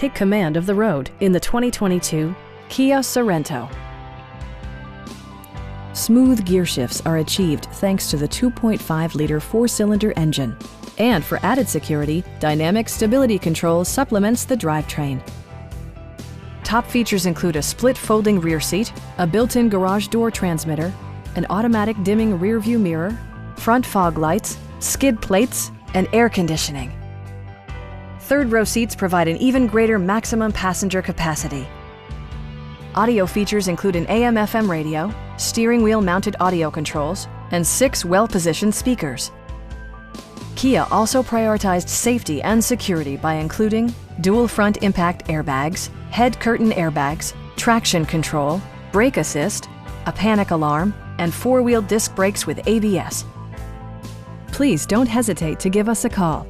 take command of the road in the 2022 Kia Sorento. Smooth gear shifts are achieved thanks to the 2.5-liter four-cylinder engine. And for added security, dynamic stability control supplements the drivetrain. Top features include a split folding rear seat, a built-in garage door transmitter, an automatic dimming rear-view mirror, front fog lights, skid plates, and air conditioning. Third-row seats provide an even greater maximum passenger capacity. Audio features include an AM/FM radio, steering wheel-mounted audio controls, and 6 well-positioned speakers. Kia also prioritized safety and security by including dual front impact airbags, head curtain airbags, traction control, brake assist, a panic alarm, and 4-wheel disc brakes with ABS. Please don't hesitate to give us a call.